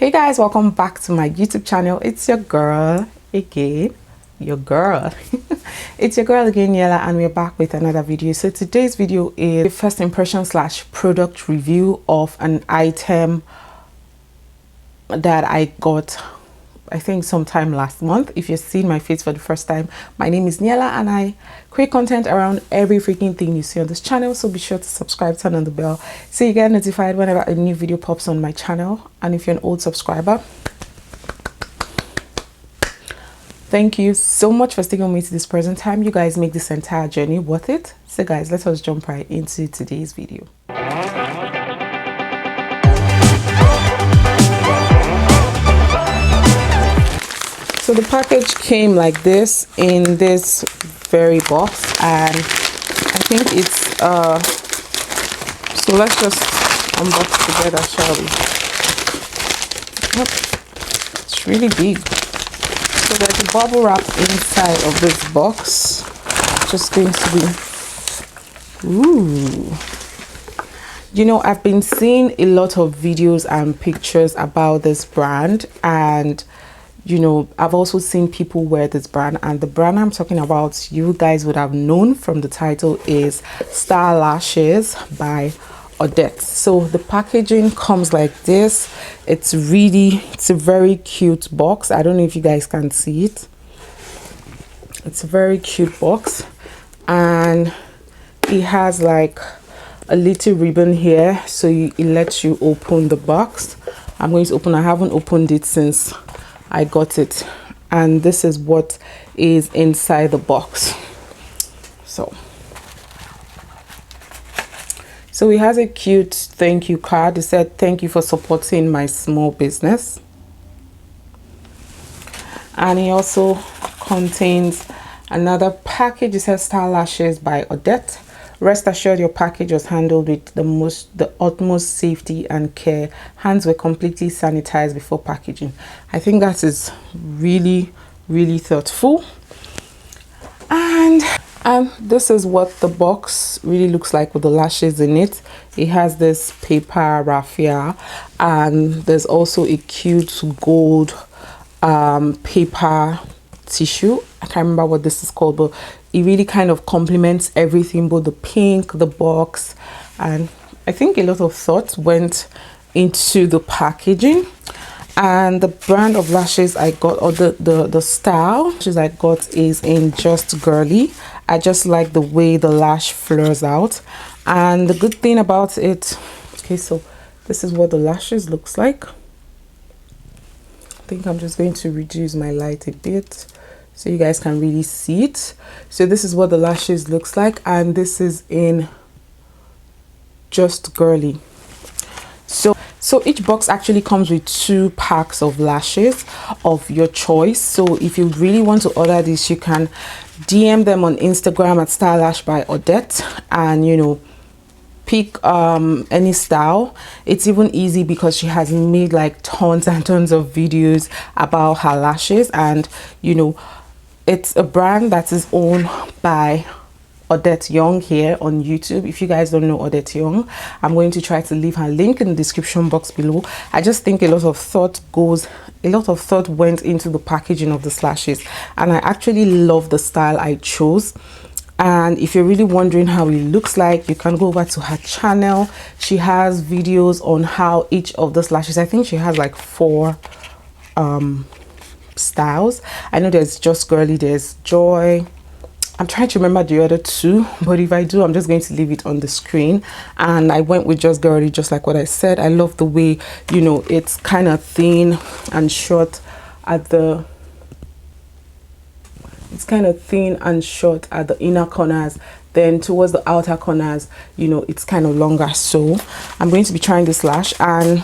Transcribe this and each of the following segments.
Hey guys, welcome back to my YouTube channel. It's your girl again, it's your girl again, Niella, and we're back with another video. So today's video is the first impression slash product review of an item that I got, I think sometime last month. If you're seeing my face for the first time, my name is Niella and I create content around every freaking thing you see on this channel. So be sure to subscribe, turn on the bell so you get notified whenever a new video pops on my channel. And if you're an old subscriber, thank you so much for sticking with me to this present time. You guys make this entire journey worth it. So guys, let us jump right into today's video. So the package came like this in this very box, and I think it's so let's just unbox together, shall we? Yep. It's really big. So there's a bubble wrap inside of this box. Just going to be, ooh. You know, I've been seeing a lot of videos and pictures about this brand, and you know, I've also seen people wear this brand, and the brand I'm talking about, you guys would have known from the title, is Star Lashes by Odette. So the packaging comes like this. It's a very cute box. I don't know if you guys can see it. It's a very cute box, and it has like a little ribbon here, so it lets you open the box. I'm going to open. I haven't opened it since I got it, and this is what is inside the box. So it has a cute thank you card. It said, "Thank you for supporting my small business." And it also contains another package. It says Star Lashes by Odette. Rest assured your package was handled with the utmost safety and care. Hands were completely sanitized before packaging. I think that is really thoughtful. And this is what the box really looks like with the lashes in it. It has this paper raffia, and there's also a cute gold paper tissue. I can't remember what this is called, but it really kind of complements everything, both the pink, the box, and I think a lot of thought went into the packaging. And the brand of lashes I got, or the style lashes I got, is in Just Girly. I just like the way the lash flares out, and the good thing about it, okay, so this is what the lashes looks like. I think I'm just going to reduce my light a bit so you guys can really see it. So this is what the lashes looks like, and this is in Just Girly. So each box actually comes with 2 packs of lashes of your choice. So if you really want to order this, you can DM them on Instagram at Star Lash by Odette, and you know, pick any style. It's even easy because she has made like tons and tons of videos about her lashes, and you know, it's a brand that is owned by Odette Young here on YouTube. If you guys don't know Odette Young, I'm going to try to leave her link in the description box below. I just think a lot of thought went into the packaging of the lashes, and I actually love the style I chose. And if you're really wondering how it looks like, you can go over to her channel. She has videos on how each of the lashes, I think she has like 4 styles. I know there's Just Girly, there's Joy. I'm trying to remember the other 2, but if I do, I'm just going to leave it on the screen. And I went with Just Girly, just like what I said. I love the way, you know, it's kind of thin and short at the inner corners, then towards the outer corners, you know, it's kind of longer. So I'm going to be trying this lash, and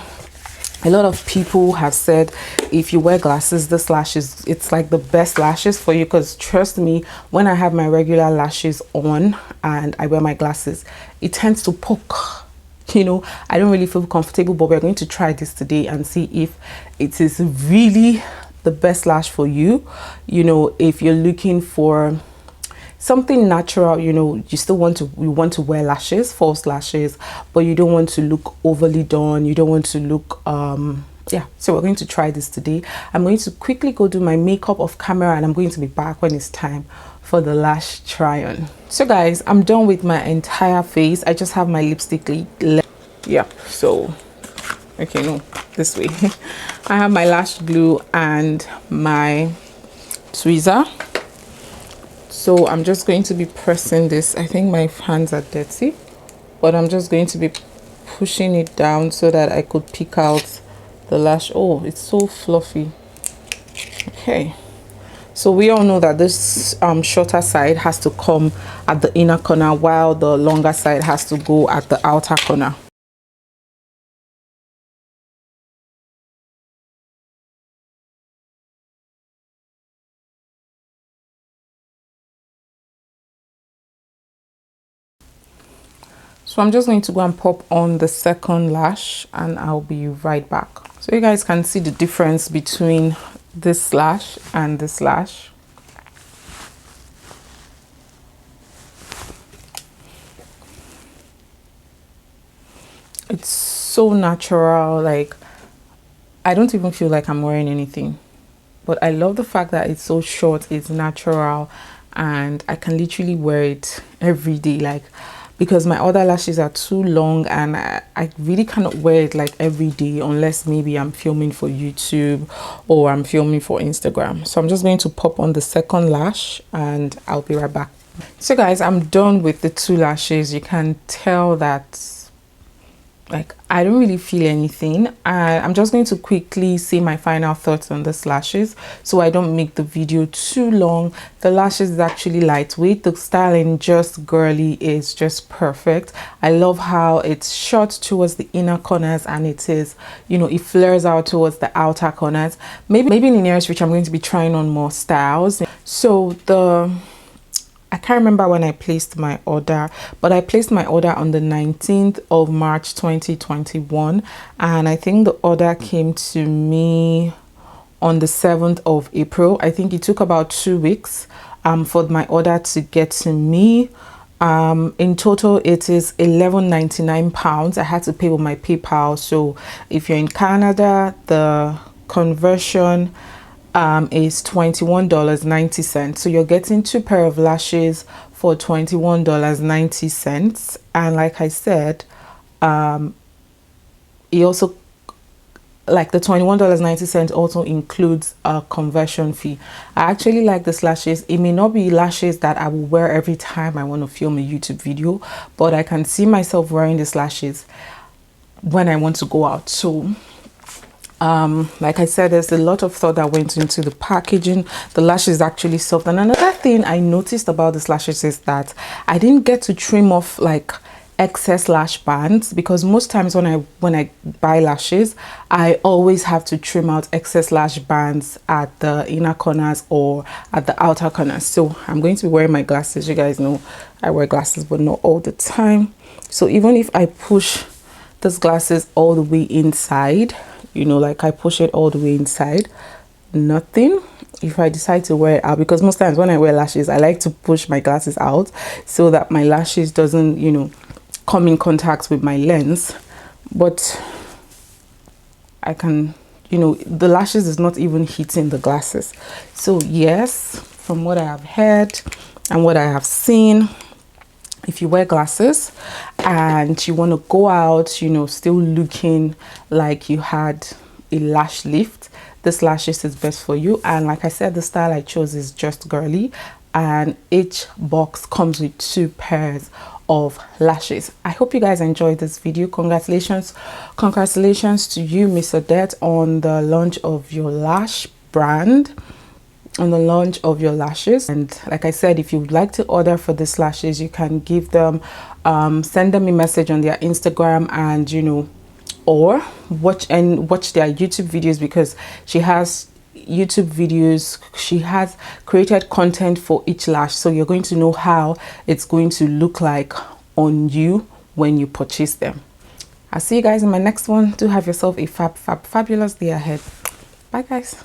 a lot of people have said if you wear glasses, this lashes, it's like the best lashes for you, because trust me, when I have my regular lashes on and I wear my glasses, it tends to poke. You know, I don't really feel comfortable, but we're going to try this today and see if it is really the best lash for you. You know, if you're looking for something natural, you know, you want to wear lashes, false lashes, but you don't want to look overly done, you don't want to look yeah, so we're going to try this today. I'm going to quickly go do my makeup off camera, and I'm going to be back when it's time for the lash try on. So guys, I'm done with my entire face. I just have my lipstick left. Yeah, so okay, no, this way. I have my lash glue and my tweezer. So I'm just going to be pressing this. I think my hands are dirty, but I'm just going to be pushing it down so that I could pick out the lash. Oh, it's so fluffy. Okay, so we all know that this shorter side has to come at the inner corner, while the longer side has to go at the outer corner. So I'm just going to go and pop on the second lash, and I'll be right back. So you guys can see the difference between this lash and this lash. It's so natural. Like, I don't even feel like I'm wearing anything, but I love the fact that it's so short, it's natural, and I can literally wear it every day. Like, because my other lashes are too long, and I really cannot wear it like every day unless maybe I'm filming for YouTube or I'm filming for Instagram. So I'm just going to pop on the second lash, and I'll be right back. So guys, I'm done with the two lashes. You can tell that like I don't really feel anything. I'm just going to quickly say my final thoughts on the lashes so I don't make the video too long. The lashes is actually lightweight. The styling, just girly, is just perfect. I love how it's short towards the inner corners, and it is, you know, it flares out towards the outer corners. Maybe in the nearest future I'm going to be trying on more styles. So I can't remember when I placed my order, but I placed my order on the 19th of March 2021, and I think the order came to me on the 7th of April. I think it took about 2 weeks for my order to get to me. In total it is £11.99. I had to pay with my PayPal. So if you're in Canada, the conversion is $21.90. So you're getting 2 pair of lashes for $21.90. And like I said, it also, like, the $21.90 also includes a conversion fee. I actually like these lashes. It may not be lashes that I will wear every time I want to film a YouTube video, but I can see myself wearing these lashes when I want to go out. So like I said, there's a lot of thought that went into the packaging. The lash is actually soft. And another thing I noticed about these lashes is that I didn't get to trim off like excess lash bands, because most times when I buy lashes, I always have to trim out excess lash bands at the inner corners or at the outer corners. So I'm going to be wearing my glasses. You guys know I wear glasses, but not all the time. So even if I push these glasses all the way inside, you know, like I push it all the way inside, nothing. If I decide to wear it out, because most times when I wear lashes, I like to push my glasses out so that my lashes doesn't, you know, come in contact with my lens. But I can, you know, the lashes is not even hitting the glasses. So yes, from what I have heard and what I have seen, if you wear glasses and you want to go out, you know, still looking like you had a lash lift, this lashes is best for you. And like I said, the style I chose is just girly, and each box comes with 2 pairs of lashes. I hope you guys enjoyed this video. Congratulations to you, Miss Odette, on the launch of your lash brand, on the launch of your lashes. And like I said, if you would like to order for these lashes, you can give them send them a message on their Instagram, and you know, or watch their YouTube videos, because she has YouTube videos. She has created content for each lash, so you're going to know how it's going to look like on you when you purchase them. I'll see you guys in my next one. Do have yourself a fabulous day ahead. Bye guys.